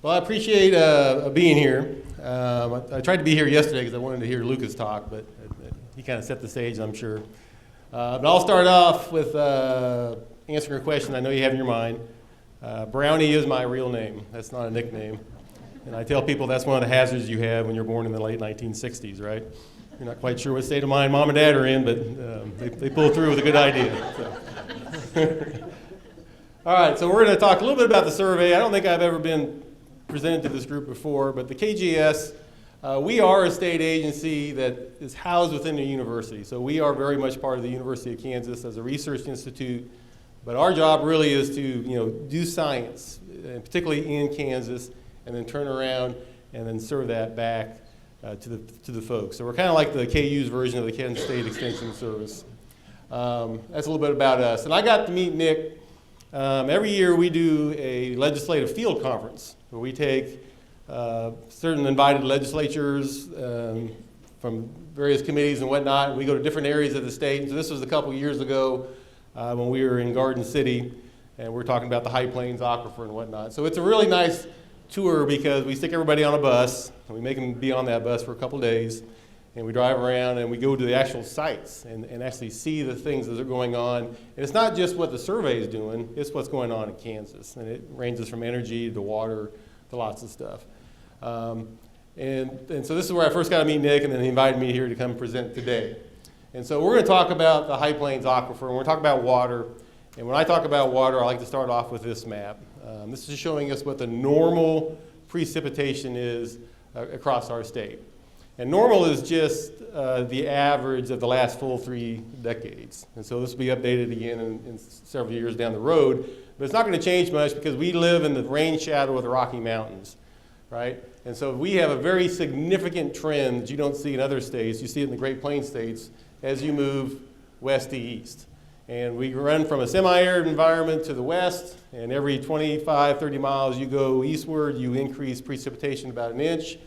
Well, I appreciate being here. I tried to be here yesterday because I wanted to hear Lucas talk, but he kind of set the stage, I'm sure. But I'll start off with answering a question I know you have in your mind. Brownie is my real name. That's not a nickname. And I tell people that's one of the hazards you have when you're born in the late 1960s, right? You're not quite sure what state of mind mom and dad are in, but they pull through with a good idea. So. All right, so we're going to talk a little bit about the survey. I don't think I've ever been presented to this group before, but the KGS, we are a state agency that is housed within the university. So we are very much part of the University of Kansas as a research institute, but our job really is to do science, and particularly in Kansas, and then turn around and then serve that back to the folks. So we're kind of like the KU's version of the Kansas State Extension Service. That's a little bit about us. And I got to meet Nick. Every year we do a legislative field conference where we take certain invited legislatures from various committees and whatnot, and we go to different areas of the state. So this was a couple years ago when we were in Garden City, and we're talking about the High Plains Aquifer and whatnot. So it's a really nice tour because we stick everybody on a bus, and we make them be on that bus for a couple days, and we drive around and we go to the actual sites and actually see the things that are going on. And it's not just what the survey is doing, it's what's going on in Kansas. And it ranges from energy to water to lots of stuff. And so this is where I first got to meet Nick, and then he invited me here to come present today. And so we're going to talk about the High Plains Aquifer, and we're going to talk about water. And when I talk about water, I like to start off with this map. This is showing us what the normal precipitation is across our state. And normal is just the average of the last full 3 decades. And so this will be updated again in several years down the road. But it's not going to change much because we live in the rain shadow of the Rocky Mountains, right? And so we have a very significant trend that you don't see in other states. You see it in the Great Plains states as you move west to east. And we run from a semi-arid environment to the west, and every 25, 30 miles you go eastward, you increase precipitation about an inch,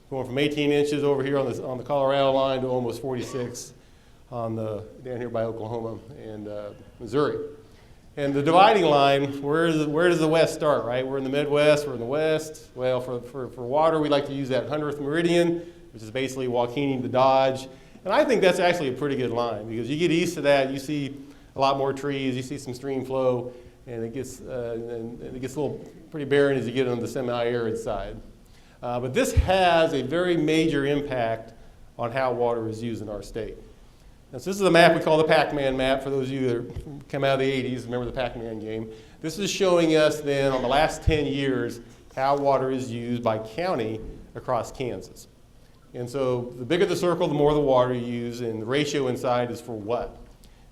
going from 18 inches over here on the Colorado line to almost 46 down here by Oklahoma and Missouri. And the dividing line, where does the west start, right? We're in the Midwest, we're in the west. Well, for water, we like to use that 100th meridian, which is basically Waukegan to Dodge. And I think that's actually a pretty good line because you get east of that, you see a lot more trees, you see some stream flow, and it gets a little pretty barren as you get on the semi-arid side. But this has a very major impact on how water is used in our state. And so this is a map we call the Pac-Man map. For those of you that come out of the 80s, remember the Pac-Man game. This is showing us then on the last 10 years how water is used by county across Kansas. And so the bigger the circle, the more the water you use, and the ratio inside is for what?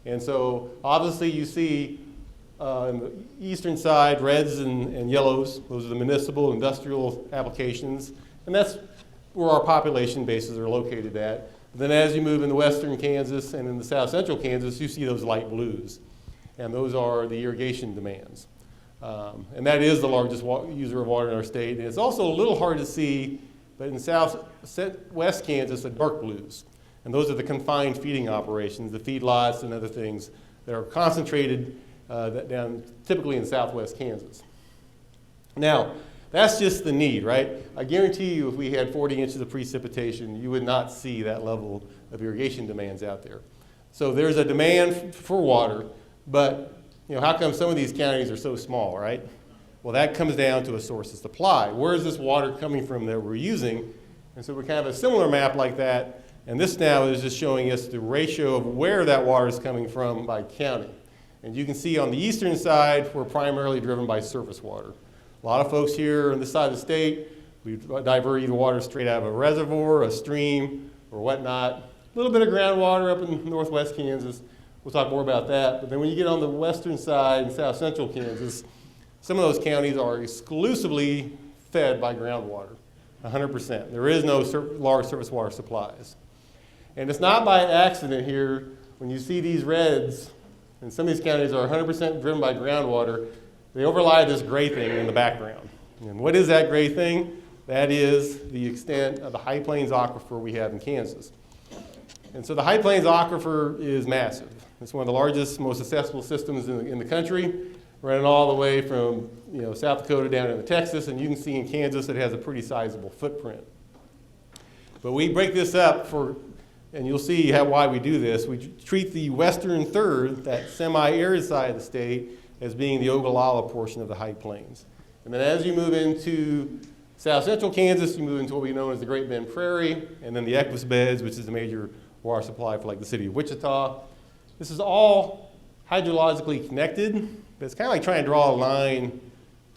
And so obviously you see on the eastern side, reds and yellows. Those are the municipal, industrial applications. And that's where our population bases are located at. Then as you move into western Kansas and in the south central Kansas, you see those light blues. And those are the irrigation demands. And that is the largest user of water in our state. And it's also a little hard to see, but in southwest Kansas, the dark blues. And those are the confined feeding operations, the feedlots and other things that are concentrated down typically in southwest Kansas. Now, that's just the need, right? I guarantee you if we had 40 inches of precipitation, you would not see that level of irrigation demands out there. So there's a demand for water, but how come some of these counties are so small, right? Well, that comes down to a source of supply. Where is this water coming from that we're using? And so we kind of have a similar map like that, and this now is just showing us the ratio of where that water is coming from by county. And you can see on the eastern side, we're primarily driven by surface water. A lot of folks here on this side of the state, we divert either water straight out of a reservoir, a stream, or whatnot. A little bit of groundwater up in northwest Kansas. We'll talk more about that. But then when you get on the western side in south central Kansas, some of those counties are exclusively fed by groundwater, 100%. There is no large surface water supplies. And it's not by accident here, when you see these reds, and some of these counties are 100% driven by groundwater, they overlie this gray thing in the background. And what is that gray thing? That is the extent of the High Plains Aquifer we have in Kansas. And so the High Plains Aquifer is massive. It's one of the largest, most accessible systems in the country. running all the way from South Dakota down into Texas, and you can see in Kansas it has a pretty sizable footprint. But we break this up and you'll see why we do this. We treat the western third, that semi-arid side of the state, as being the Ogallala portion of the High Plains. And then as you move into south central Kansas, you move into what we know as the Great Bend Prairie, and then the Equus Beds, which is the major water supply for like the city of Wichita. This is all hydrologically connected, but it's kind of like trying to draw a line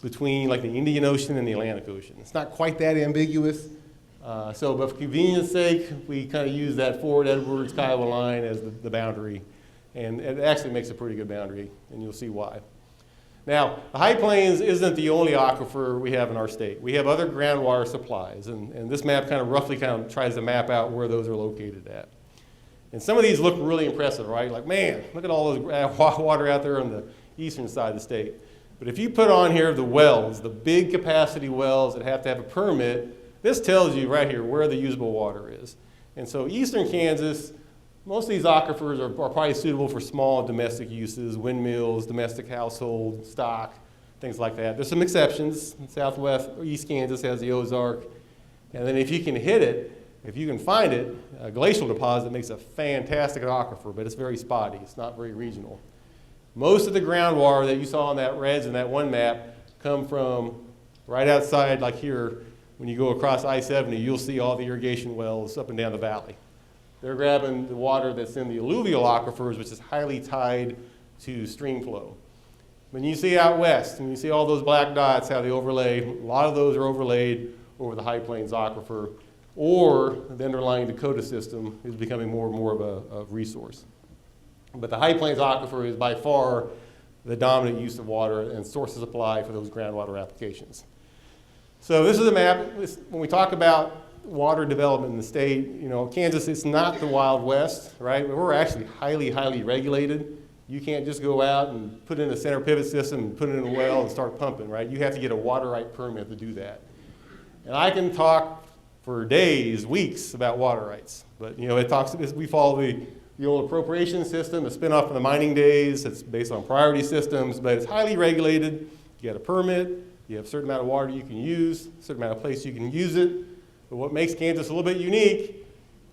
between like the Indian Ocean and the Atlantic Ocean. It's not quite that ambiguous. But for convenience sake, we kind of use that Fort Edwards Kiowa line as the boundary. And it actually makes a pretty good boundary, and you'll see why. Now, the High Plains isn't the only aquifer we have in our state. We have other groundwater supplies, and this map roughly tries to map out where those are located at. And some of these look really impressive, right? Like, man, look at all those water out there on the eastern side of the state. But if you put on here the wells, the big capacity wells that have to have a permit, this tells you right here where the usable water is. And so eastern Kansas, most of these aquifers are probably suitable for small domestic uses, windmills, domestic household, stock, things like that. There's some exceptions. Southwest or East Kansas has the Ozark. And then if you can hit it, if you can find it, a glacial deposit makes a fantastic aquifer, but it's very spotty. It's not very regional. Most of the groundwater that you saw on that reds in that one map come from right outside, like here. When you go across I-70, you'll see all the irrigation wells up and down the valley. They're grabbing the water that's in the alluvial aquifers, which is highly tied to stream flow. When you see out west, and you see all those black dots, how they overlay, a lot of those are overlaid over the High Plains Aquifer, or the underlying Dakota system is becoming more and more of a resource. But the High Plains Aquifer is by far the dominant use of water and source of supply for those groundwater applications. So this is a map. When we talk about water development in the state, Kansas, it's not the Wild West, right? We're actually highly, highly regulated. You can't just go out and put in a center pivot system and put it in a well and start pumping, right? You have to get a water right permit to do that. And I can talk for days, weeks about water rights, but we follow the old appropriation system, the spin-off from the mining days. It's based on priority systems, but it's highly regulated. You get a permit. You have a certain amount of water you can use, a certain amount of place you can use it. But what makes Kansas a little bit unique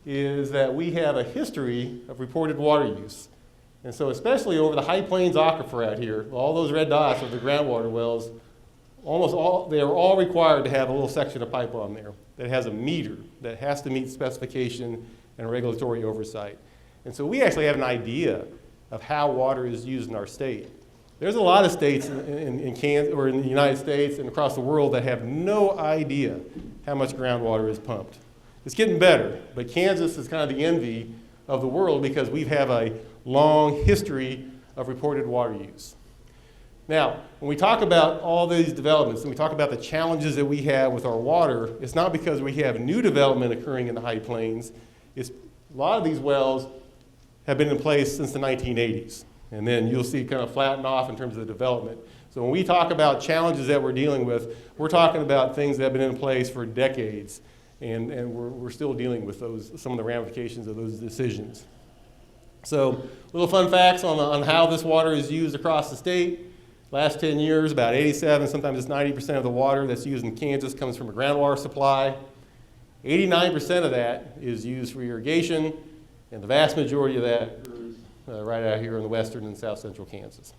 is that we have a history of reported water use. And so especially over the High Plains Aquifer out here, all those red dots are the groundwater wells, they are all required to have a little section of pipe on there that has a meter that has to meet specification and regulatory oversight. And so we actually have an idea of how water is used in our state. There's a lot of states in Kansas or in the United States and across the world that have no idea how much groundwater is pumped. It's getting better, but Kansas is kind of the envy of the world because we have a long history of reported water use. Now, when we talk about all these developments and we talk about the challenges that we have with our water, it's not because we have new development occurring in the High Plains. A lot of these wells have been in place since the 1980s. And then you'll see kind of flatten off in terms of the development. So when we talk about challenges that we're dealing with, we're talking about things that have been in place for decades. And we're still dealing with some of the ramifications of those decisions. So little fun facts on how this water is used across the state. Last 10 years, about 87, sometimes it's 90% of the water that's used in Kansas comes from a groundwater supply. 89% of that is used for irrigation, and the vast majority of that right out here in the western and south central Kansas.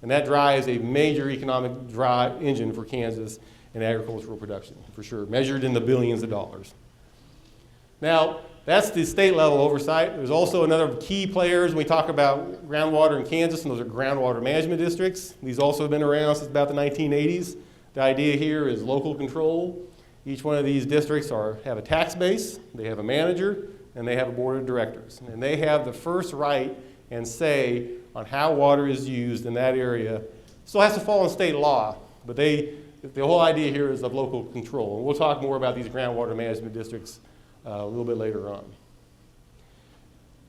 And that drives a major economic engine for Kansas and agricultural production, for sure, measured in the billions of dollars. Now, that's the state level oversight. There's also another key players when we talk about groundwater in Kansas, and those are groundwater management districts. These also have been around since about the 1980s. The idea here is local control. Each one of these districts have a tax base, they have a manager, and they have a board of directors. And they have the first right and say on how water is used in that area. Still has to follow state law, but the whole idea here is of local control. And we'll talk more about these groundwater management districts a little bit later on.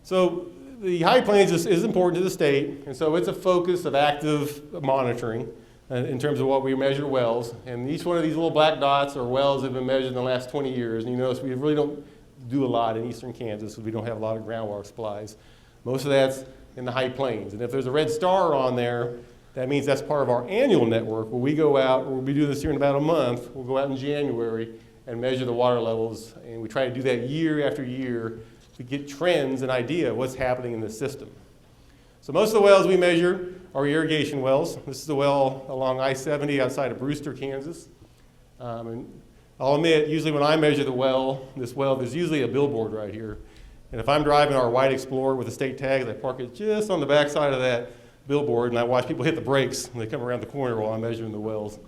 So the High Plains is important to the state, and so it's a focus of active monitoring in terms of what we measure wells. And each one of these little black dots are wells that have been measured in the last 20 years. And you notice we really don't do a lot in eastern Kansas, so we don't have a lot of groundwater supplies. Most of that's in the High Plains. And if there's a red star on there, That means that's part of our annual network where we go out, we'll be doing this here in about a month, we'll go out in January and measure the water levels, and we try to do that year after year to get trends and idea of what's happening in the system. So most of the wells we measure are irrigation wells. This is a well along I-70 outside of Brewster, Kansas. And I'll admit, usually when I measure this well, there's usually a billboard right here. And if I'm driving our white Explorer with the state tags, I park it just on the back side of that billboard, and I watch people hit the brakes when they come around the corner while I'm measuring the wells.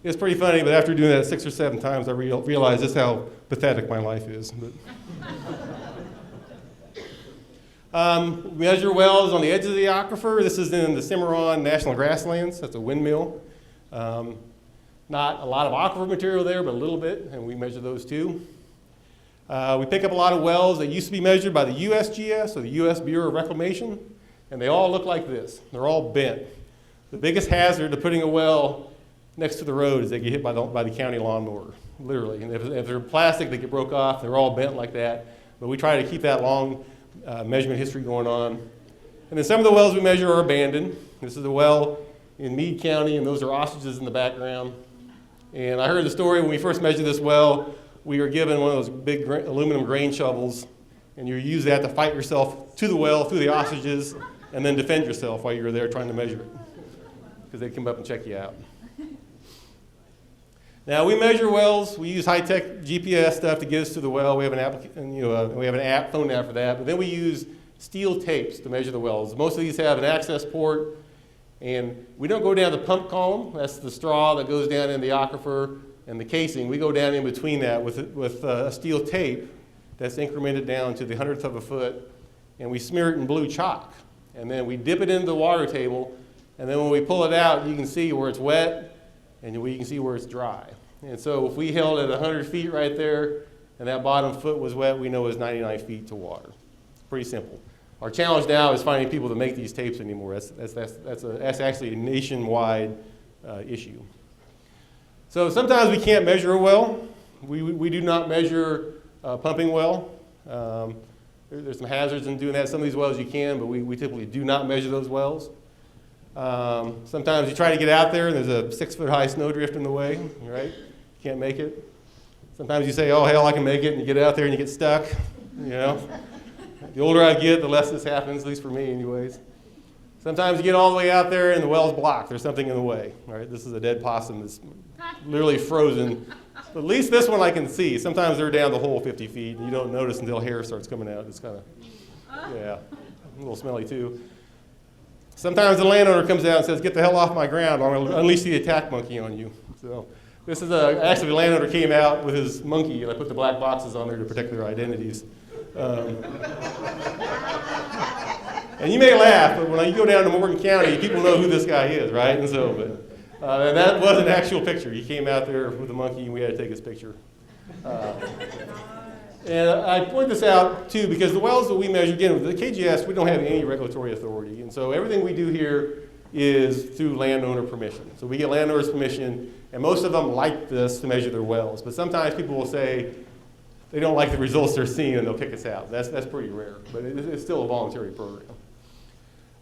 It's pretty funny, but after doing that 6 or 7 times, I realized just how pathetic my life is. We measure wells on the edge of the aquifer. This is in the Cimarron National Grasslands. That's a windmill. Not a lot of aquifer material there, but a little bit, and we measure those too. We pick up a lot of wells that used to be measured by the USGS or the U.S. Bureau of Reclamation, and they all look like this. They're all bent. The biggest hazard to putting a well next to the road is they get hit by the county lawnmower, literally. And if they're plastic, they get broke off. They're all bent like that. But we try to keep that long measurement history going on. And then some of the wells we measure are abandoned. This is a well in Meade County, and those are ostriches in the background. And I heard the story when we first measured this well, we were given one of those big aluminum grain shovels, and you use that to fight yourself to the well through the ostriches and then defend yourself while you were there trying to measure it, because they'd come up and check you out. Now, we measure wells. We use high-tech GPS stuff to get us to the well. We have an app, phone app for that. But then we use steel tapes to measure the wells. Most of these have an access port, and we don't go down the pump column. That's the straw that goes down in the aquifer and the casing. We go down in between that with a steel tape that's incremented down to the 100th of a foot, and we smear it in blue chalk. And then we dip it into the water table, and then when we pull it out, you can see where it's wet, and we can see where it's dry. And so if we held at 100 feet right there, and that bottom foot was wet, we know it's 99 feet to water. Pretty simple. Our challenge now is finding people to make these tapes anymore. That's actually a nationwide issue. So sometimes we can't measure a well. We do not measure a pumping well. There's some hazards in doing that. Some of these wells you can, but we typically do not measure those wells. Sometimes you try to get out there and there's a 6-foot-high snowdrift in the way, right? Can't make it. Sometimes you say, oh, hell, I can make it, and you get out there and you get stuck, you know? The older I get, the less this happens, at least for me anyways. Sometimes you get all the way out there and the well's blocked. There's something in the way, right? This is a dead possum that's literally frozen. But at least this one I can see. Sometimes they're down the whole 50 feet, and you don't notice until hair starts coming out. It's kind of, yeah, a little smelly too. Sometimes the landowner comes out and says, get the hell off my ground, or I'll unleash the attack monkey on you. So this is actually the landowner came out with his monkey, and I put the black boxes on there to protect their identities. And you may laugh, but when you go down to Morgan County, people know who this guy is, right? And so, and that was an actual picture. He came out there with the monkey, and we had to take his picture. And I point this out, too, because the wells that we measure, again, with the KGS, we don't have any regulatory authority. And so everything we do here is through landowner permission. So we get landowner's permission, and most of them like this to measure their wells. But sometimes people will say they don't like the results they're seeing, and they'll kick us out. That's pretty rare, but it's still a voluntary program.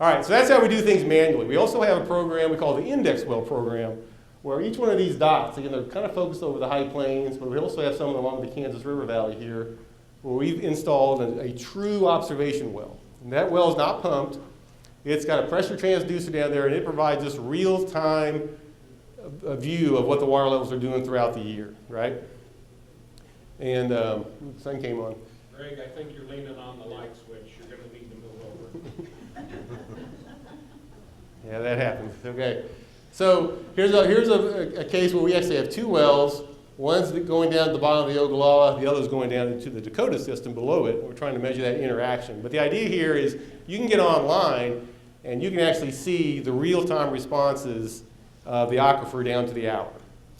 All right, so that's how we do things manually. We also have a program we call the Index Well Program, where each one of these dots, again, they're kind of focused over the High Plains, but we also have some along the Kansas River Valley here, where we've installed a true observation well. And that well is not pumped. It's got a pressure transducer down there, and it provides us real-time view of what the water levels are doing throughout the year, right? And the sun came on. Greg, I think you're leaning on the light switch. You're going to need to move over. Yeah, that happens. Okay. So here's a case where we actually have 2 wells. One's going down to the bottom of the Ogallala, the other's going down into the Dakota system below it. We're trying to measure that interaction. But the idea here is you can get online and you can actually see the real-time responses of the aquifer down to the hour.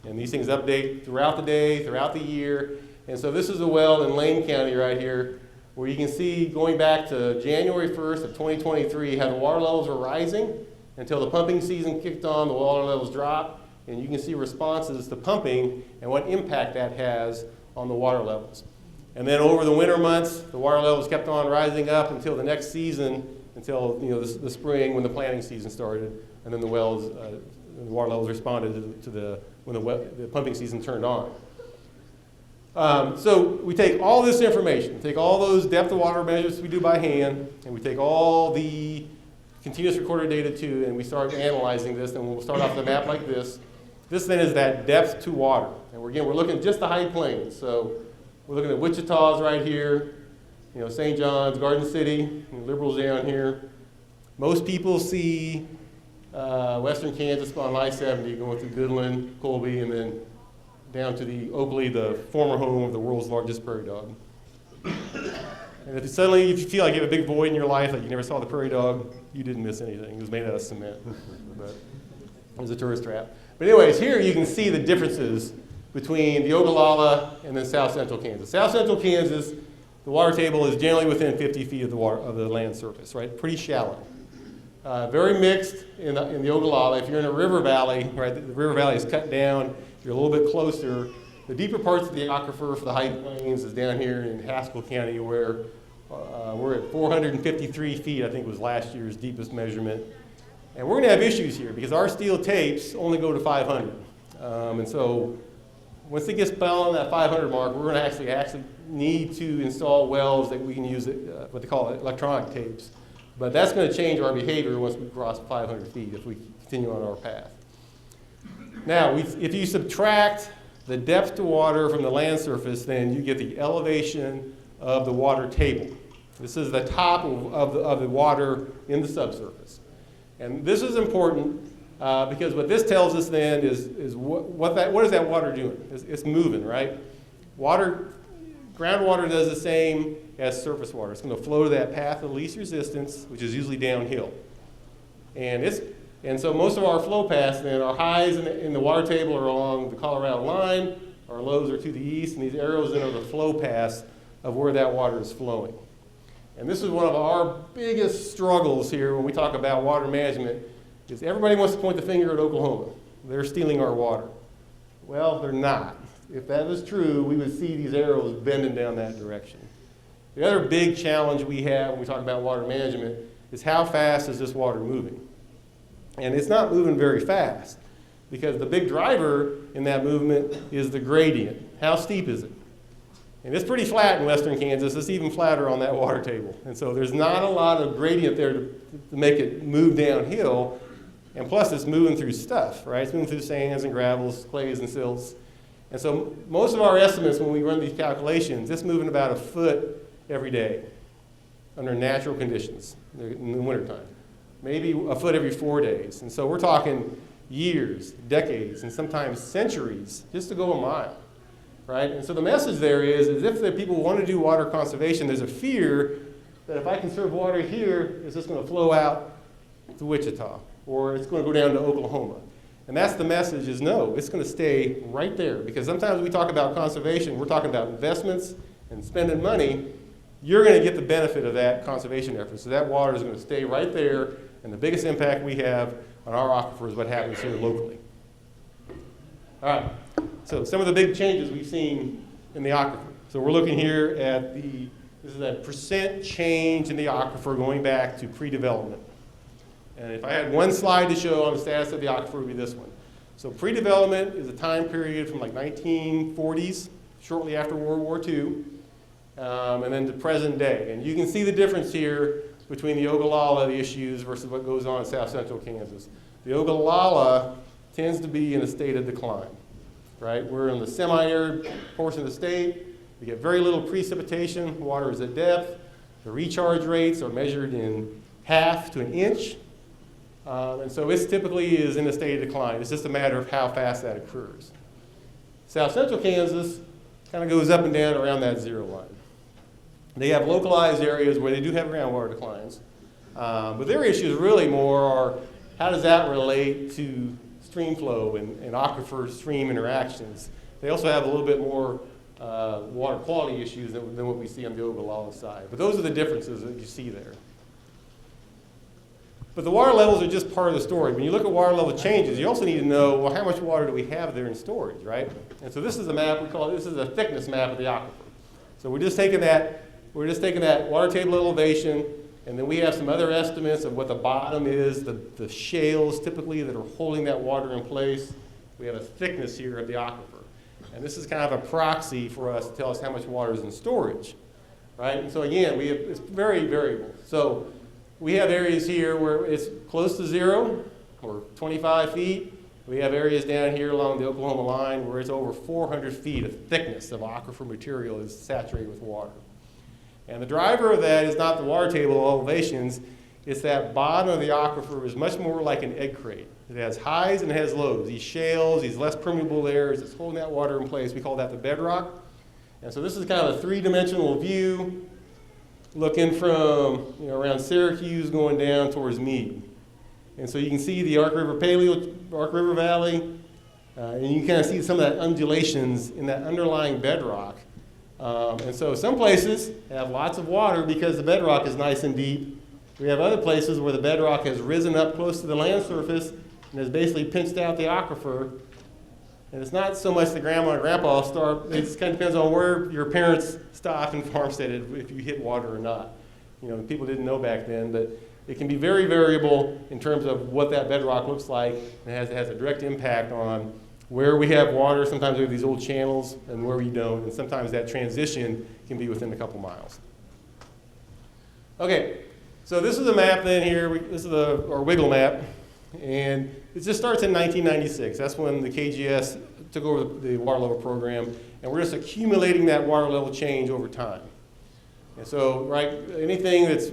And these things update throughout the day, throughout the year. And so this is a well in Lane County right here where you can see going back to January 1st of 2023 how the water levels are rising until the pumping season kicked on, the water levels dropped. And you can see responses to pumping and what impact that has on the water levels. And then over the winter months, the water levels kept on rising up until the next season until the spring when the planting season started, and then the wells, the water levels responded to when the pumping season turned on. So we take all this information, take all those depth of water measures we do by hand, and we take all the continuous recorded data too, and we start analyzing this, and we'll start off with a map like this. This then is that depth to water. And we're looking at just the High Plains. So we're looking at Wichita's right here, St. John's, Garden City, Liberals down here. Most people see western Kansas on I-70 going through Goodland, Colby, and then down to the Oakley, the former home of the world's largest prairie dog. And if you feel like you have a big void in your life, like you never saw the prairie dog, you didn't miss anything. It was made out of cement. But it was a tourist trap. But anyways, here you can see the differences between the Ogallala and then south central Kansas. South central Kansas, the water table is generally within 50 feet of the land surface, right? Pretty shallow. Very mixed in the Ogallala. If you're in a river valley, right, the river valley is cut down, you're a little bit closer. The deeper parts of the aquifer for the High Plains is down here in Haskell County, where we're at 453 feet, I think was last year's deepest measurement. And we're going to have issues here because our steel tapes only go to 500. And so once it gets beyond that 500 mark, we're going to actually need to install wells that we can use, what they call electronic tapes. But that's going to change our behavior once we cross 500 feet if we continue on our path. Now, if you subtract the depth to water from the land surface, then you get the elevation of the water table. This is the top of the water in the subsurface. And this is important because what this tells us then is what is that water doing? It's moving, right? Groundwater does the same as surface water. It's going to flow to that path of least resistance, which is usually downhill. And so most of our flow paths then, our highs in the water table are along the Colorado line, our lows are to the east, and these arrows then are the flow paths of where that water is flowing. And this is one of our biggest struggles here when we talk about water management, is everybody wants to point the finger at Oklahoma. They're stealing our water. Well, they're not. If that was true, we would see these arrows bending down that direction. The other big challenge we have when we talk about water management is how fast is this water moving? And it's not moving very fast because the big driver in that movement is the gradient. How steep is it? And it's pretty flat in western Kansas. It's even flatter on that water table. And so there's not a lot of gradient there to make it move downhill. And plus it's moving through stuff, right? It's moving through sands and gravels, clays and silts. And so most of our estimates when we run these calculations, it's moving about a foot every day under natural conditions in the wintertime. Maybe a foot every 4 days. And so we're talking years, decades, and sometimes centuries just to go a mile, right? And so the message there is if the people want to do water conservation, there's a fear that if I conserve water here, is this going to flow out to Wichita, or it's going to go down to Oklahoma. And that's the message is no, it's going to stay right there. Because sometimes we talk about conservation, we're talking about investments and spending money. You're going to get the benefit of that conservation effort. So that water is going to stay right there. And the biggest impact we have on our aquifer is what happens here locally. All right, so some of the big changes we've seen in the aquifer. So we're looking here at this is a percent change in the aquifer going back to pre-development. And if I had one slide to show on the status of the aquifer, it would be this one. So pre-development is a time period from like 1940s, shortly after World War II, and then to present day. And you can see the difference here between the Ogallala, the issues, versus what goes on in south central Kansas. The Ogallala tends to be in a state of decline, right? We're in the semi-arid portion of the state. We get very little precipitation. Water is at depth. The recharge rates are measured in half to an inch. And so it typically is in a state of decline. It's just a matter of how fast that occurs. South central Kansas kind of goes up and down around that zero line. They have localized areas where they do have groundwater declines. But their issues really more are how does that relate to stream flow and aquifer stream interactions. They also have a little bit more water quality issues than what we see on the Ogallala side. But those are the differences that you see there. But the water levels are just part of the story. When you look at water level changes, you also need to know, well, how much water do we have there in storage, right? And so this is a map, this is a thickness map of the aquifer. So we're just taking that water table elevation, And then we have some other estimates of what the bottom is, the shales typically that are holding that water in place. We have a thickness here of the aquifer. And this is kind of a proxy for us to tell us how much water is in storage, right? And so again, it's very variable. So we have areas here where it's close to zero, or 25 feet. We have areas down here along the Oklahoma line where it's over 400 feet of thickness of aquifer material is saturated with water. And the driver of that is not the water table elevations, it's that bottom of the aquifer is much more like an egg crate. It has highs and it has lows. These shales, these less permeable layers, it's holding that water in place. We call that the bedrock. And so this is kind of a three-dimensional view looking from around Syracuse going down towards Meade. And so you can see the Ark River Valley, and you can kind of see some of that undulations in that underlying bedrock. And so some places have lots of water because the bedrock is nice and deep. We have other places where the bedrock has risen up close to the land surface and has basically pinched out the aquifer. And it's not so much the grandma and grandpa start, it just kind of depends on where your parents stopped and farmsteaded if you hit water or not. People didn't know back then, but it can be very variable in terms of what that bedrock looks like. And it has a direct impact on where we have water. Sometimes we have these old channels and where we don't, and sometimes that transition can be within a couple miles. Okay, so this is a map then here. This is our wiggle map, and it just starts in 1996. That's when the KGS took over the water level program, and we're just accumulating that water level change over time. And so, right, anything that's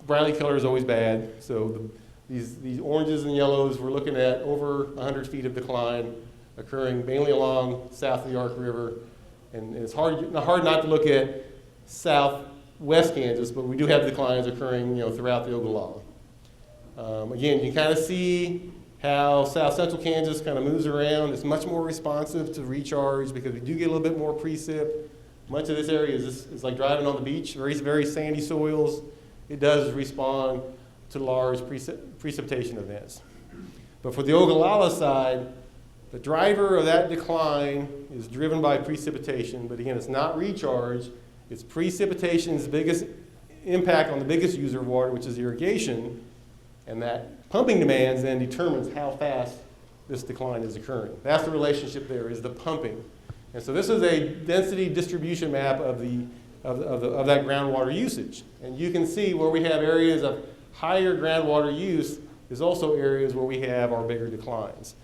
brightly colored is always bad. So these oranges and yellows, we're looking at over 100 feet of decline occurring mainly along south of the Ark River. And it's hard not to look at southwest Kansas, but we do have declines occurring throughout the Ogallala. Again, you can kind of see how south central Kansas kind of moves around. It's much more responsive to recharge because we do get a little bit more precip. Much of this area is like driving on the beach, very, very sandy soils. It does respond to large precipitation events. But for the Ogallala side, the driver of that decline is driven by precipitation, but again, it's not recharge. It's precipitation's biggest impact on the biggest user of water, which is irrigation, and that pumping demands then determines how fast this decline is occurring. That's the relationship there, is the pumping. And so this is a density distribution map of that groundwater usage. And you can see where we have areas of higher groundwater use is also areas where we have our bigger declines.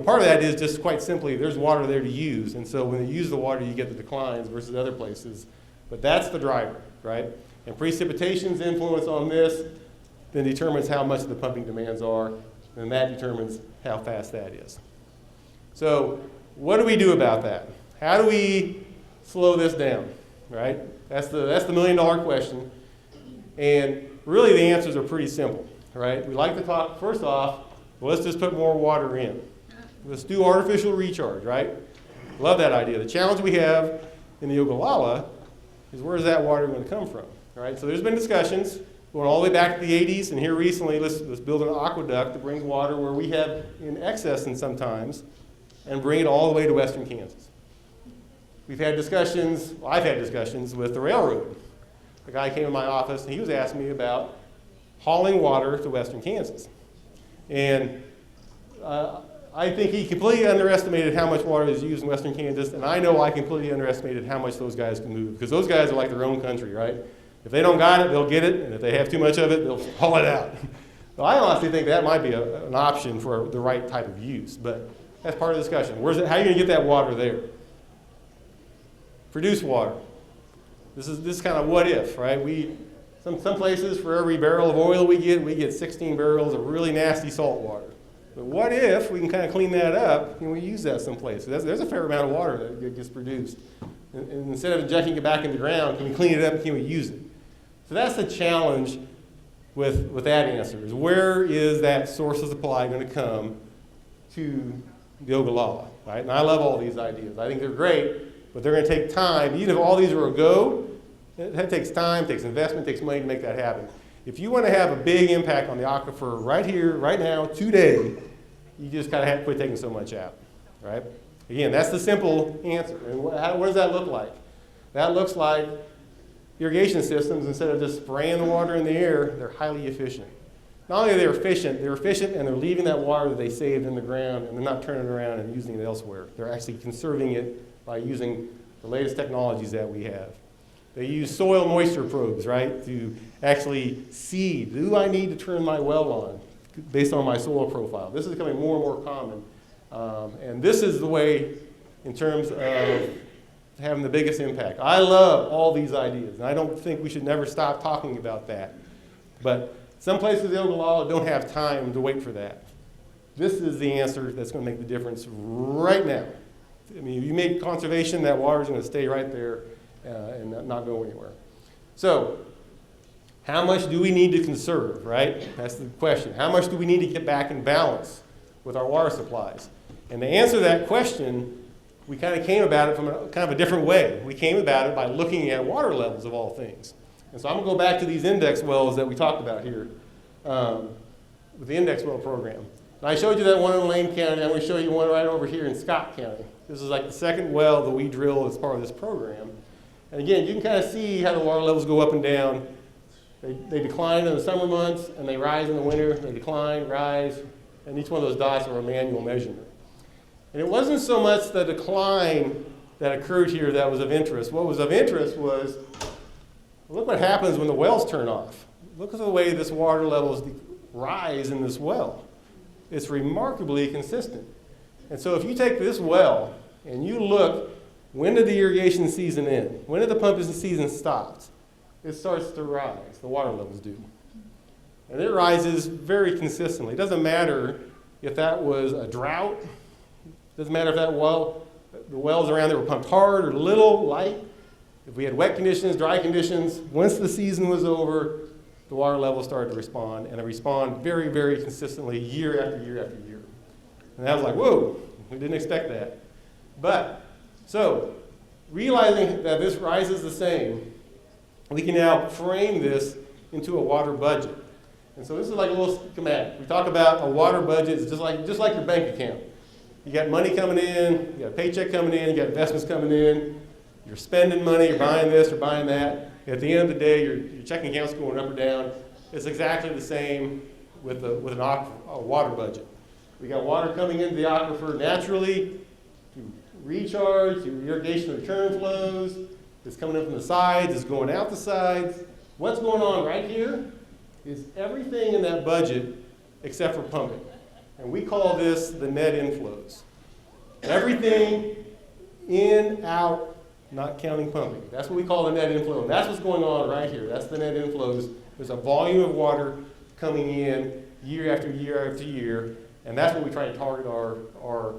Part of that is just quite simply there's water there to use, and so when you use the water you get the declines versus other places. But that's the driver, right? And precipitation's influence on this then determines how much the pumping demands are, and that determines how fast that is. So what do we do about that? How do we slow this down, right? That's the million-dollar question. And really the answers are pretty simple, right? We like to talk, first off, well, let's just put more water in. Let's do artificial recharge, right? Love that idea. The challenge we have in the Ogallala is where's that water going to come from, right? So there's been discussions going all the way back to the 80s, and here recently, let's build an aqueduct to bring water where we have in excess and sometimes, and bring it all the way to western Kansas. We've had discussions, well, I've had discussions with the railroad. The guy came to my office, and he was asking me about hauling water to western Kansas. And I think he completely underestimated how much water is used in western Kansas, and I know I completely underestimated how much those guys can move, because those guys are like their own country, right? If they don't got it, they'll get it, and if they have too much of it, they'll haul it out. So I honestly think that might be an option for the right type of use, but that's part of the discussion. How are you going to get that water there? Produce water. This is kind of what if, right? Some places, for every barrel of oil we get 16 barrels of really nasty salt water. But what if we can kind of clean that up and we use that someplace? So there's a fair amount of water that gets produced. And instead of injecting it back in the ground, can we clean it up and can we use it? So that's the challenge with that answer, is where is that source of supply going to come to the Ogallala, right? And I love all these ideas. I think they're great, but they're going to take time. Even if all these are a go, that takes time, takes investment, takes money to make that happen. If you want to have a big impact on the aquifer right here, right now, today, you just kind of have to quit taking so much out, right? Again, that's the simple answer. And what does that look like? That looks like irrigation systems, instead of just spraying the water in the air, they're highly efficient. Not only are they efficient and they're leaving that water that they saved in the ground and they're not turning it around and using it elsewhere. They're actually conserving it by using the latest technologies that we have. They use soil moisture probes, right, to actually see, do I need to turn my well on based on my soil profile? This is becoming more and more common. And this is the way, in terms of having the biggest impact. I love all these ideas, and I don't think we should never stop talking about that. But some places in Ogallala don't have time to wait for that. This is the answer that's going to make the difference right now. I mean, if you make conservation, that water is going to stay right there and not go anywhere. So, how much do we need to conserve, right? That's the question. How much do we need to get back in balance with our water supplies? And to answer that question, we kind of came about it from kind of a different way. We came about it by looking at water levels of all things. And so I'm going to go back to these index wells that we talked about here with the index well program. And I showed you that one in Lane County. I'm going to show you one right over here in Scott County. This is like the second well that we drill as part of this program. And again, you can kind of see how the water levels go up and down. They decline in the summer months, and they rise in the winter. They decline, rise, and each one of those dots are a manual measurement. And it wasn't so much the decline that occurred here that was of interest. What was of interest was, look what happens when the wells turn off. Look at the way this water levels rise in this well. It's remarkably consistent. And so if you take this well and you look, when did the irrigation season end? When did the pumping season stop? It starts to rise, the water levels do. And it rises very consistently. It doesn't matter if that was a drought. It doesn't matter if that well, the wells around there were pumped hard or little, light. If we had wet conditions, dry conditions, once the season was over, the water levels started to respond, and they respond very, very consistently year after year after year. And I was like, whoa, we didn't expect that. But, so, realizing that this rises the same, we can now frame this into a water budget. And so this is like a little schematic. We talk about a water budget, it's just like your bank account. You got money coming in, you got a paycheck coming in, you got investments coming in, you're spending money, you're buying this or buying that. At the end of the day, your checking account's going up or down. It's exactly the same with a water budget. We got water coming into the aquifer naturally, through recharge, through irrigation return flows. It's coming in from the sides, it's going out the sides. What's going on right here is everything in that budget except for pumping. And we call this the net inflows. Everything in, out, not counting pumping. That's what we call the net inflow. And that's what's going on right here. That's the net inflows. There's a volume of water coming in year after year after year. And that's what we try to target our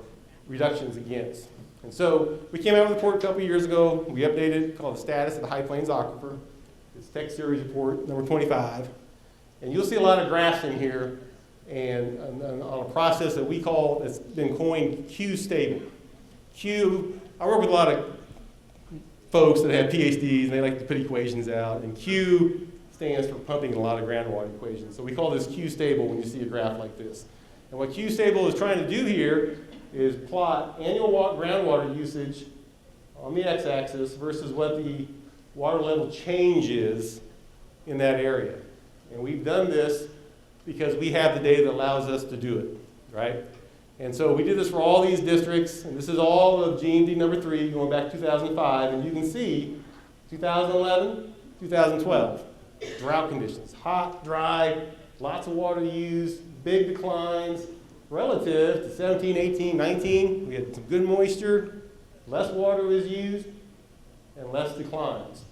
reductions against. And so we came out with a report a couple of years ago. We updated it, called the Status of the High Plains Aquifer. It's Tech Series Report number 25. And you'll see a lot of graphs in here and on a process that we call, it's been coined Q stable. Q, I work with a lot of folks that have PhDs and they like to put equations out, and Q stands for pumping a lot of groundwater equations. So we call this Q stable when you see a graph like this. And what Q stable is trying to do here is plot annual groundwater usage on the x-axis versus what the water level change is in that area. And we've done this because we have the data that allows us to do it, right? And so we did this for all these districts, and this is all of GMD number 3 going back to 2005, and you can see 2011, 2012, drought conditions, hot, dry, lots of water used, big declines. Relative to 17, 18, 19, we had some good moisture, less water was used, and less declines.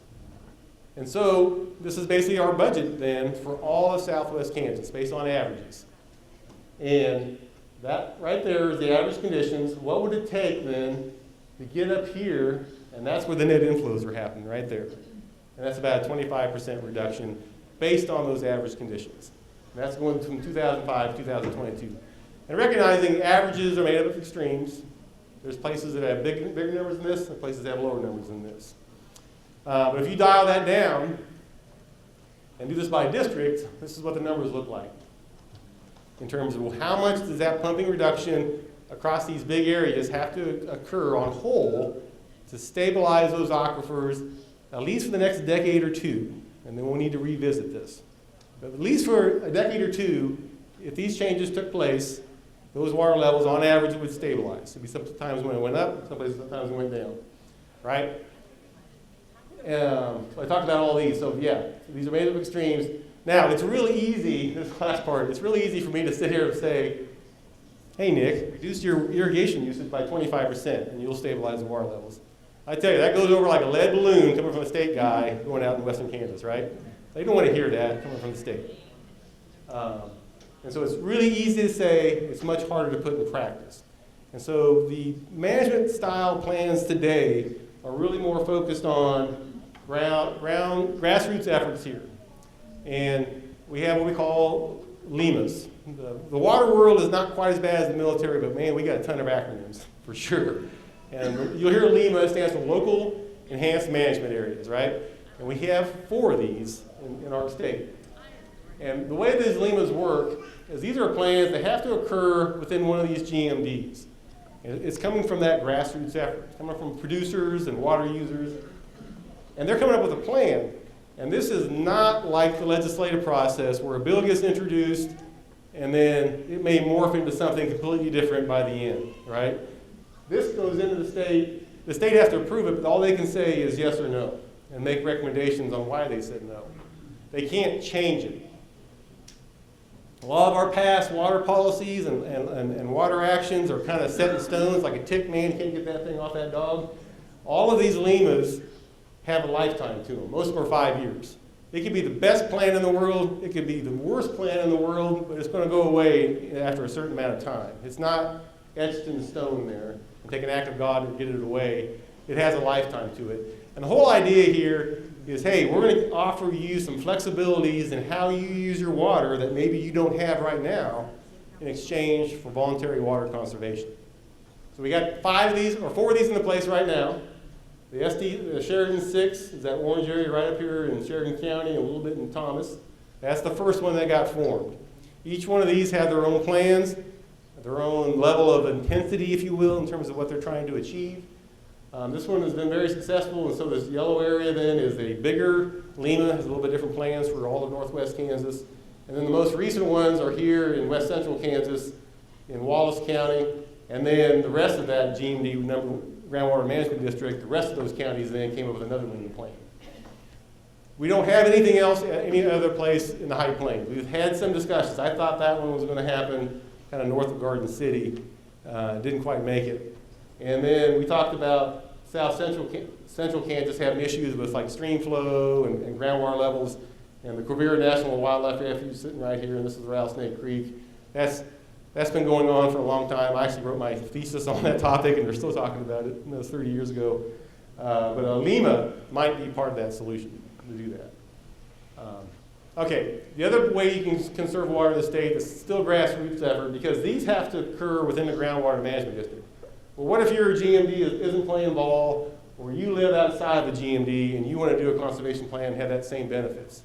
And so this is basically our budget then for all of southwest Kansas based on averages. And that right there is the average conditions. What would it take then to get up here? And that's where the net inflows are happening right there. And that's about a 25% reduction based on those average conditions. And that's going from 2005 to 2022. And recognizing averages are made up of extremes. There's places that have bigger numbers than this and places that have lower numbers than this. But if you dial that down and do this by district, this is what the numbers look like in terms of how much does that pumping reduction across these big areas have to occur on whole to stabilize those aquifers at least for the next decade or two, and then we'll need to revisit this. But at least for a decade or two, if these changes took place, those water levels on average would stabilize. There'd be sometimes when it went up, sometimes it went down, right? So I talked about all these, so yeah, these are made up of extremes. Now, it's really easy, this last part, it's really easy for me to sit here and say, hey Nick, reduce your irrigation usage by 25% and you'll stabilize the water levels. I tell you, that goes over like a lead balloon coming from a state guy going out in western Kansas, right? They don't want to hear that coming from the state. And so it's really easy to say, it's much harder to put in practice. And so the management style plans today are really more focused on grassroots efforts here. And we have what we call LEMAs. The water world is not quite as bad as the military, but man, we got a ton of acronyms for sure. And you'll hear LEMA, it stands for Local Enhanced Management Areas, right? And we have 4 of these in our state. And the way these LEMAs work is these are plans that have to occur within one of these GMDs. And it's coming from that grassroots effort. It's coming from producers and water users. And they're coming up with a plan. And this is not like the legislative process where a bill gets introduced and then it may morph into something completely different by the end, right? This goes into the state. The state has to approve it, but all they can say is yes or no and make recommendations on why they said no. They can't change it. A lot of our past water policies and water actions are kind of set in stone. It's like a tick, man, you can't get that thing off that dog. All of these LEMAs have a lifetime to them. Most of them are 5 years. It could be the best plan in the world, it could be the worst plan in the world, but it's going to go away after a certain amount of time. It's not etched in stone there and take an act of God and get it away. It has a lifetime to it. And the whole idea here is, hey, we're going to offer you some flexibilities in how you use your water that maybe you don't have right now in exchange for voluntary water conservation. So we got 4 of these in the place right now. The Sheridan 6 is that orange area right up here in Sheridan County and a little bit in Thomas. That's the first one that got formed. Each one of these had their own plans, their own level of intensity, if you will, in terms of what they're trying to achieve. This one has been very successful, and so this yellow area then is a bigger LEMA, has a little bit different plans for all of northwest Kansas. And then the most recent ones are here in west central Kansas, in Wallace County, and then the rest of that GMD groundwater management district, the rest of those counties then came up with another LEMA plan. We don't have anything else at any other place in the High Plains. We've had some discussions. I thought that one was going to happen kind of north of Garden City. Didn't quite make it. And then we talked about south central Kansas having issues with like stream flow and groundwater levels. And the Quivira National Wildlife Refuge sitting right here, and this is Rattlesnake Creek. That's been going on for a long time. I actually wrote my thesis on that topic, and they're still talking about it. That was 30 years ago. But a LEMA might be part of that solution to do that. Okay, the other way you can conserve water in the state is still grassroots effort, because these have to occur within the groundwater management district. Well, what if your GMD isn't playing ball, or you live outside the GMD and you want to do a conservation plan and have that same benefits?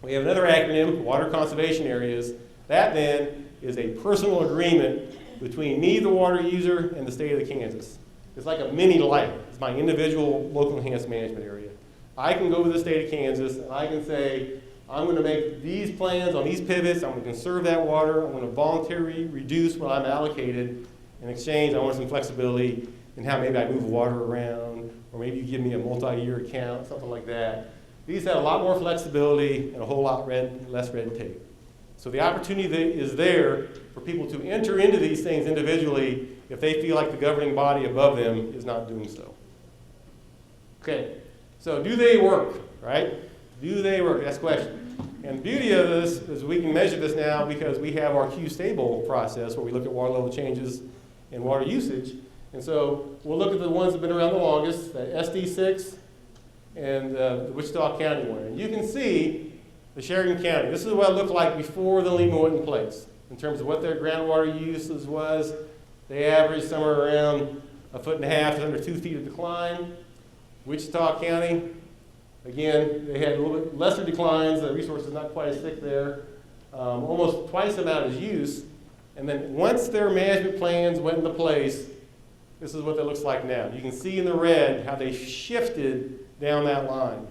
We have another acronym, water conservation areas. That then is a personal agreement between me, the water user, and the state of Kansas. It's like a mini light. It's my individual local enhanced management area. I can go to the state of Kansas and I can say, I'm going to make these plans on these pivots. I'm going to conserve that water. I'm going to voluntarily reduce what I'm allocated. In exchange, I want some flexibility in how maybe I move water around, or maybe you give me a multi-year account, something like that. These have a lot more flexibility and a whole lot less red tape. So the opportunity is there for people to enter into these things individually if they feel like the governing body above them is not doing so. Okay, so do they work, right? Do they work? That's the question. And the beauty of this is we can measure this now because we have our Q-stable process where we look at water level changes and water usage. And so we'll look at the ones that have been around the longest, the SD6 and the Wichita County one. And you can see the Sheridan County. This is what it looked like before the LEMA went in place in terms of what their groundwater usage was. They averaged somewhere around 1.5 feet to under 2 feet of decline. Wichita County, again, they had a little bit lesser declines. The resource is not quite as thick there. Almost twice the amount as use. And then once their management plans went into place, this is what it looks like now. You can see in the red how they shifted down that line.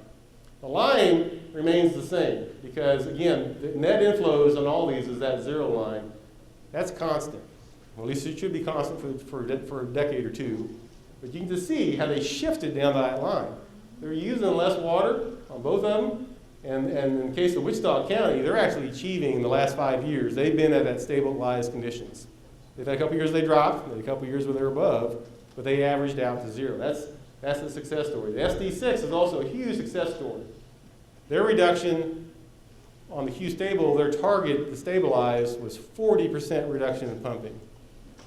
The line remains the same because, again, the net inflows on all these is that zero line. That's constant. Well, at least it should be constant for a decade or two. But you can just see how they shifted down that line. They're using less water on both of them. And in the case of Wichita County, they're actually achieving in the last 5 years. They've been at that stabilized conditions. They've had a couple years they dropped, and a couple years where they're above, but they averaged out to zero. That's the success story. The SD6 is also a huge success story. Their reduction on the Q stable, their target to stabilize was 40% reduction in pumping.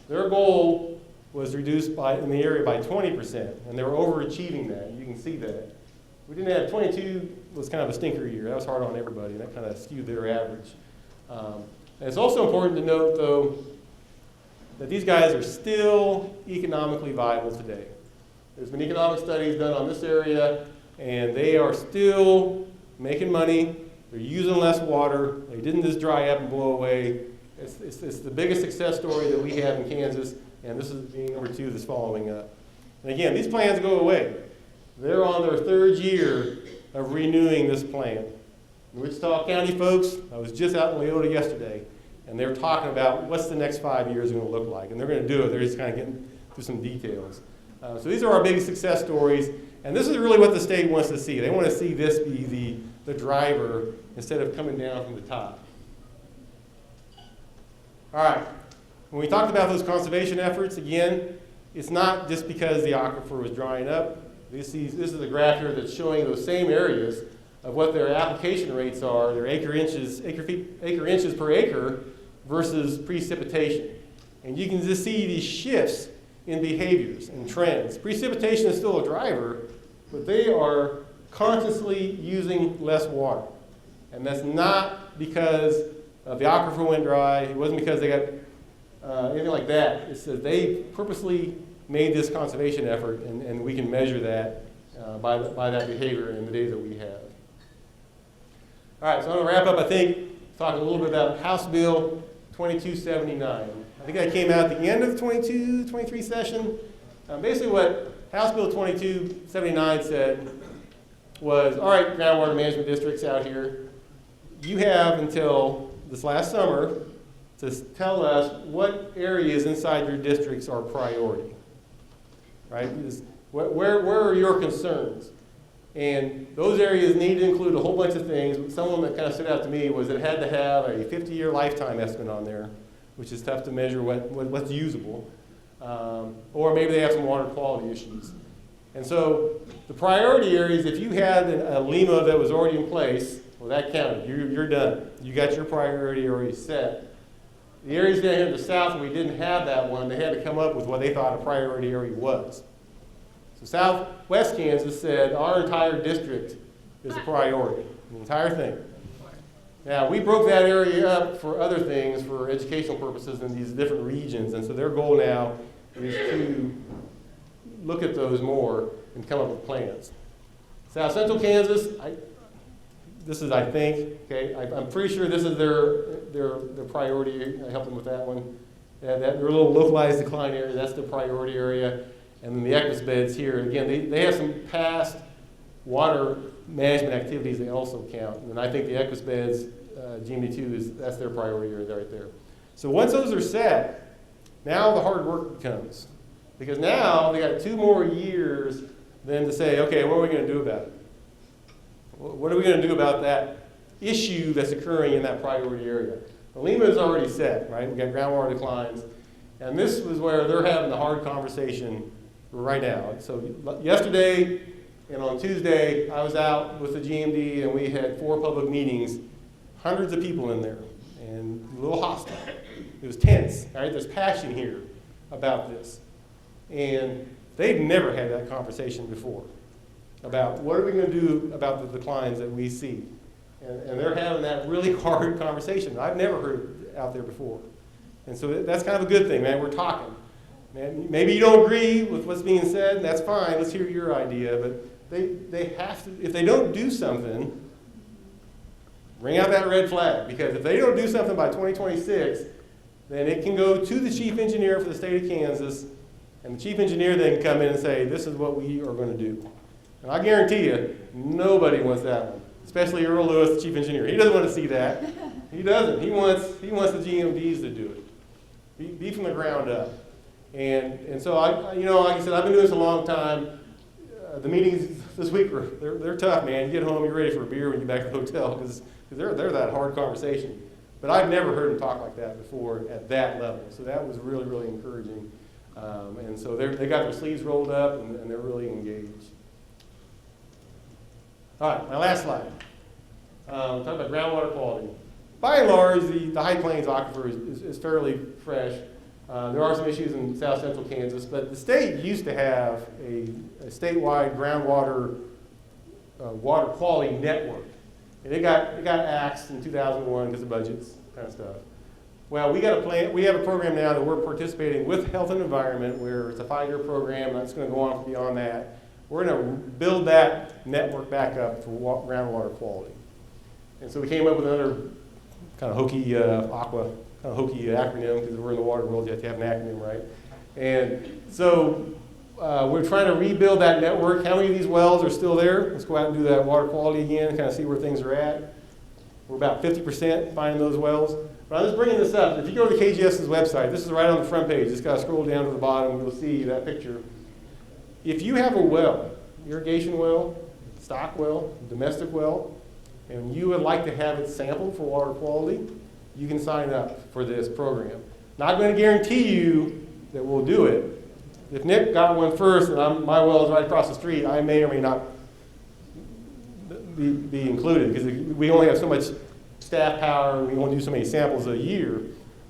Their goal was reduced in the area by 20%, and they were overachieving that. You can see that. We didn't have 22 was kind of a stinker year. That was hard on everybody, and that kind of skewed their average. And it's also important to note, though, that these guys are still economically viable today. There's been economic studies done on this area, and they are still making money. They're using less water. They didn't just dry up and blow away. It's the biggest success story that we have in Kansas, and this is being number 2 that's following up. And again, these plans go away. They're on their 3rd year of renewing this plan. The Wichita County folks, I was just out in Leota yesterday, and they're talking about what's the next 5 years going to look like, and they're going to do it. They're just kind of getting through some details. So these are our biggest success stories, and this is really what the state wants to see. They want to see this be the driver instead of coming down from the top. All right, when we talked about those conservation efforts, again, it's not just because the aquifer was drying up. This is a graph here that's showing those same areas of what their application rates are, their acre inches per acre versus precipitation. And you can just see these shifts in behaviors and trends. Precipitation is still a driver, but they are consciously using less water. And that's not because the aquifer went dry. It wasn't because they got anything like that. It's that they purposely made this conservation effort, and we can measure that by that behavior in the data that we have. All right, so I'm going to wrap up, I think, talking a little bit about House Bill 2279. I think that came out at the end of the 22-23 session. Basically what House Bill 2279 said was, all right, groundwater management districts out here, you have until this last summer to tell us what areas inside your districts are priority, right? Where are your concerns? And those areas need to include a whole bunch of things. Some of them that kind of stood out to me was it had to have a 50-year lifetime estimate on there, which is tough to measure what's usable. Or maybe they have some water quality issues. And so the priority areas, if you had a LEMA that was already in place, well, that counted. You're done. You got your priority already set. The areas down here in the south where we didn't have that one, they had to come up with what they thought a priority area was. So Southwest Kansas said our entire district is a priority, the entire thing. Now, we broke that area up for other things, for educational purposes in these different regions, and so their goal now is to look at those more and come up with plans. South Central Kansas, this is, I think, okay, I'm pretty sure this is their priority. I helped them with that one. Their little localized decline area, that's the priority area. And then the Equus Beds here, again, they have some past water management activities they also count. And I think the Equus Beds, GMD2, that's their priority area right there. So once those are set, now the hard work comes. Because now they got 2 more years then to say, okay, what are we going to do about it? What are we going to do about that issue that's occurring in that priority area? The LEMA is already set, right? We've got groundwater declines. And this was where they're having the hard conversation right now. So yesterday and on Tuesday, I was out with the GMD and we had 4 public meetings, hundreds of people in there, and a little hostile. It was tense, right? There's passion here about this. And they've never had that conversation before about what are we going to do about the declines that we see. And they're having that really hard conversation I've never heard out there before. And so that's kind of a good thing, man. We're talking. Man, maybe you don't agree with what's being said, and that's fine. Let's hear your idea. But they have to, if they don't do something, bring out that red flag. Because if they don't do something by 2026, then it can go to the chief engineer for the state of Kansas, and the chief engineer then can come in and say, this is what we are going to do. And I guarantee you, nobody wants that one, especially Earl Lewis, the chief engineer. He doesn't want to see that. He doesn't. He wants the GMDs to do it. Be from the ground up. And so like I said, I've been doing this a long time. The meetings this week they're tough, man. You get home, you're ready for a beer when you get back to the hotel because they're that hard conversation. But I've never heard them talk like that before at that level. So that was really, really encouraging. And so they got their sleeves rolled up and they're really engaged. All right, my last slide. Talking about groundwater quality. By and large, the High Plains Aquifer is fairly fresh. There are some issues in south central Kansas, but the state used to have a statewide groundwater water quality network. And it got axed in 2001 because of budgets, kind of stuff. Well, we have a program now that we're participating with Health and Environment, where it's a 5-year program, and it's going to go on beyond that. We're going to build that network back up for groundwater quality. And so we came up with another kind of hokey acronym, because we're in the water world, you have to have an acronym, right? And so we're trying to rebuild that network. How many of these wells are still there? Let's go out and do that water quality again, kind of see where things are at. We're about 50% finding those wells. But I'm just bringing this up. If you go to KGS's website, this is right on the front page. Just got to scroll down to the bottom, you'll see that picture. If you have a well, irrigation well, stock well, domestic well, and you would like to have it sampled for water quality, you can sign up for this program. Not going to guarantee you that we'll do it. If Nick got one first and my well is right across the street, I may or may not be included, because we only have so much staff power, we only do so many samples a year.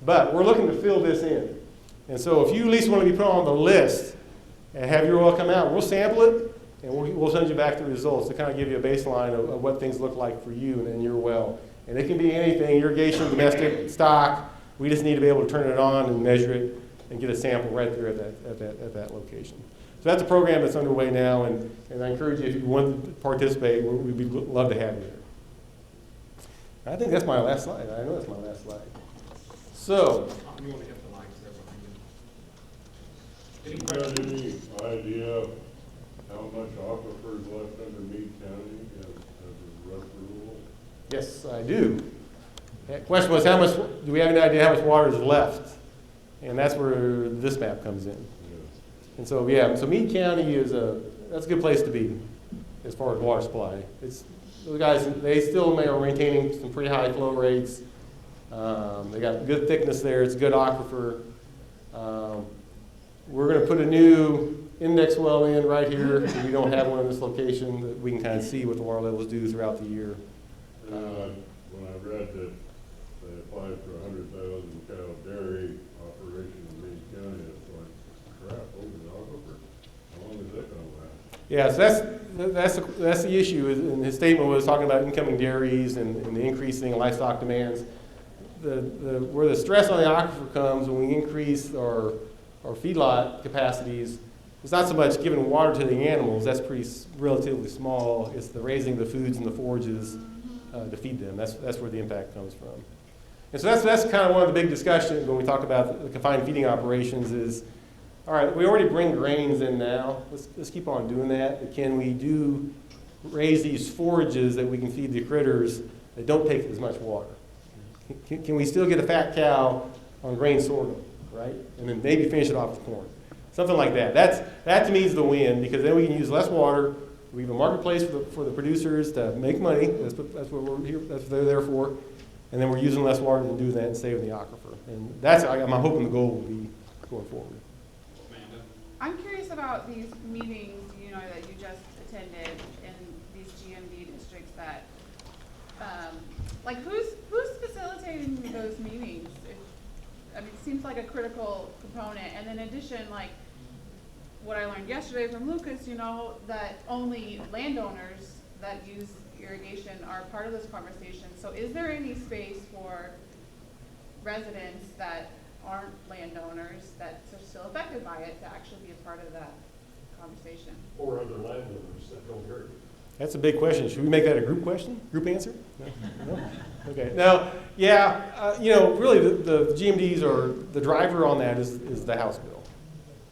But we're looking to fill this in. And so if you at least want to be put on the list and have your oil come out, we'll sample it, and we'll send you back the results to kind of give you a baseline of what things look like for you and your well. And it can be anything, irrigation, domestic, stock. We just need to be able to turn it on and measure it and get a sample right there at that location. So that's a program that's underway now, and I encourage you, if you want to participate, we'd love to have you there. I think that's my last slide. I know that's my last slide. So. You want to hit the lights there behind you. Any You questions? got any idea how much aquifer is left under Meade County as a rough rule? Yes, I do. The question was, do we have any idea how much water is left? And that's where this map comes in. Yes. And so, yeah, so Meade County that's a good place to be as far as water supply. Those guys, they still are maintaining some pretty high flow rates. They got good thickness there. It's a good aquifer. We're going to put a new index well in right here. We don't have one in this location, that we can kind of see what the water levels do throughout the year. When I read that they applied for a 100,000 cow dairy operation in Meade County, it's like, crap, over the aquifer. How long is that going to last? Yeah, so that's the issue. And his statement was talking about incoming dairies and the increasing livestock demands. Where the stress on the aquifer comes when we increase our feedlot capacities, it's not so much giving water to the animals. That's relatively small. It's the raising the foods and the forages to feed them. That's where the impact comes from. And so that's kind of one of the big discussions when we talk about the confined feeding operations is, all right, we already bring grains in now. Let's keep on doing that. But can we raise these forages that we can feed the critters that don't take as much water? Can we still get a fat cow on grain sorghum, right? And then maybe finish it off with corn. Something like that. That to me is the win, because then we can use less water. We have a marketplace for the producers to make money. That's what we're here. That's what they're there for. And then we're using less water to do that and saving the aquifer. And I'm hoping the goal will be going forward. Amanda? I'm curious about these meetings, that you just attended in these GMD districts that, who's facilitating those meetings? It seems like a critical component. And in addition, what I learned yesterday from Lucas, that only landowners that use irrigation are part of this conversation. So is there any space for residents that aren't landowners that are still affected by it to actually be a part of that conversation? Or other landowners that don't hear you. That's a big question. Should we make that a group question? Group answer? No? Okay. Now, yeah, really the GMDs the driver on that is the House bill.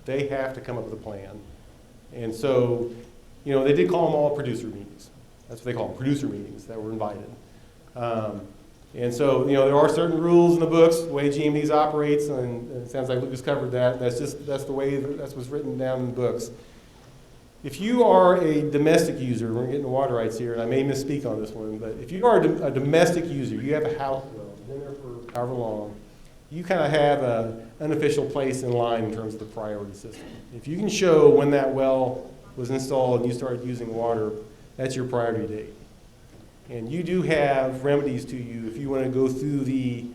They have to come up with a plan. And so they did call them all producer meetings. That's what they call them, producer meetings that were invited. And so, there are certain rules in the books, the way GMDs operates, and it sounds like Lucas covered that. That's the way, that's what's written down in the books. If you are a domestic user, we're getting the water rights here, and I may misspeak on this one, but if you are a domestic user, you have a house well, been there for however long, you kind of have an unofficial place in line in terms of the priority system. If you can show when that well was installed and you started using water, that's your priority date. And you do have remedies to you if you want to go through the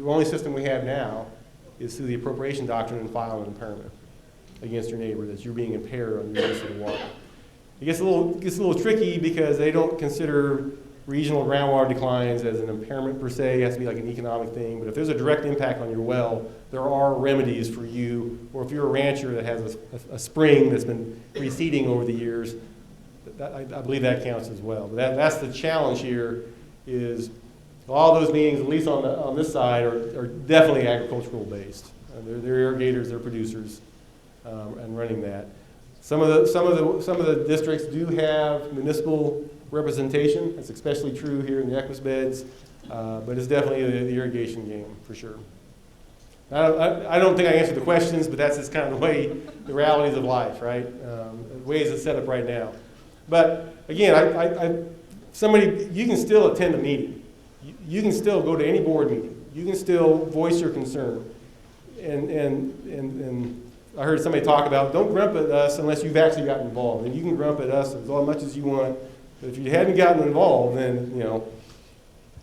only system we have now is through the appropriation doctrine and file an impairment against your neighbor that you're being impaired on your use of the water. It gets a little tricky because they don't consider regional groundwater declines as an impairment per se. It has to be like an economic thing. But if there's a direct impact on your well, there are remedies for you. Or if you're a rancher that has a spring that's been receding over the years, I believe that counts as well. But that's the challenge here is all those meetings, at least on this side, are definitely agricultural based. They're irrigators, they're producers, and running that. Some of the districts do have municipal representation. That's especially true here in the Equus Beds, but it's definitely the irrigation game for sure. I don't think I answered the questions, but that's just kind of the realities of life, right? The way it's set up right now. But again, you can still attend a meeting. You can still go to any board meeting. You can still voice your concern. And I heard somebody talk about, don't grump at us unless you've actually gotten involved. And you can grump at us as much as you want, but if you hadn't gotten involved, then, and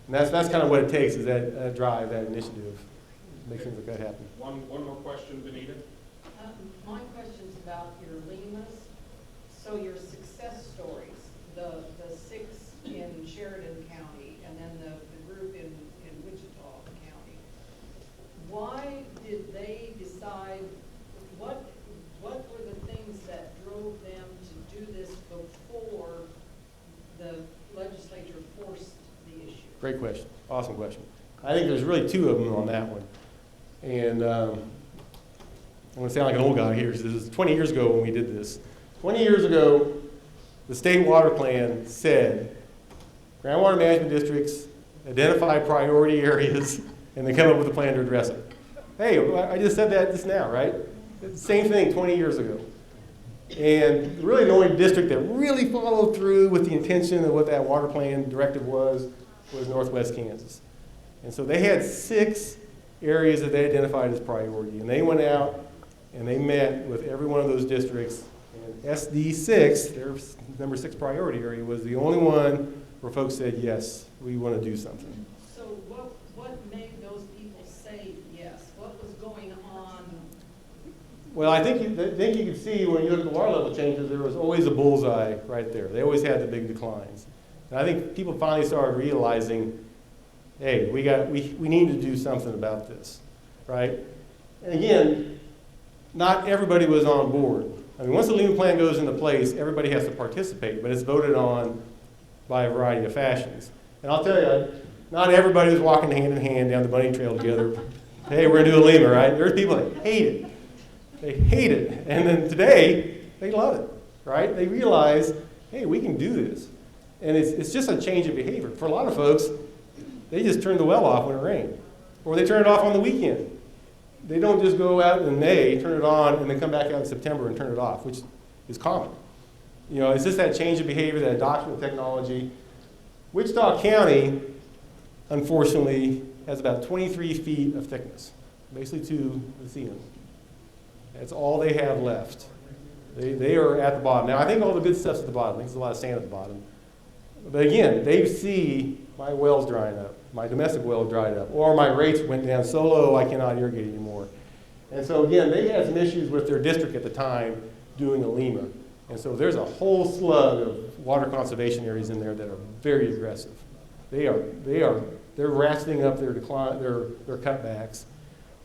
that's kind of what it takes is that drive, that initiative, make things like that happen. One more question, Benita. My question's about your LEMAs. So your success stories, the 6 in Sheridan County and then the group in Wichita County. Why did they decide, what were the things that drove them to do this before the legislature forced the issue? Great question. Awesome question. I think there's really 2 of them on that one. And I'm going to sound like an old guy here. This is 20 years ago when we did this. 20 years ago, the state water plan said groundwater management districts identify priority areas and they come up with a plan to address it. Hey, I just said that just now, right? Same thing 20 years ago. And really the only district that really followed through with the intention of what that water plan directive was Northwest Kansas. And so they had 6 areas that they identified as priority. And they went out and they met with every one of those districts. And SD6, their number 6 priority area, was the only one where folks said, yes, we want to do something. So what made those people say yes? What was going on? Well, I think you can see when you look at the water level changes, there was always a bullseye right there. They always had the big declines. And I think people finally started realizing, hey, we need to do something about this, right? And again, not everybody was on board. I mean, once the LEMA plan goes into place, everybody has to participate, but it's voted on by a variety of fashions. And I'll tell you, not everybody was walking hand in hand down the bunny trail together. Hey, we're gonna do a LEMA, right? There's people that hate it. They hate it. And then today, they love it, right? They realize, hey, we can do this. And it's just a change of behavior. For a lot of folks, they just turn the well off when it rains. Or they turn it off on the weekend. They don't just go out in May, turn it on, and then come back out in September and turn it off, which is common. It's just that change of behavior, that adoption of technology. Wichita County, unfortunately, has about 23 feet of thickness, basically to the ceiling. That's all they have left. They are at the bottom. Now, I think all the good stuff's at the bottom. I think there's a lot of sand at the bottom. But again, they see my well's drying up, my domestic well dried up, or my rates went down so low I cannot irrigate anymore. And so again, they had some issues with their district at the time doing a LEMA. And so there's a whole slug of water conservation areas in there that are very aggressive. They're ratcheting up their decline, their cutbacks.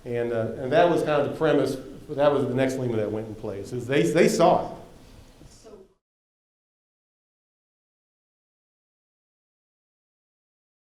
And that was kind of the premise. That was the next LEMA that went in place. Is they saw it.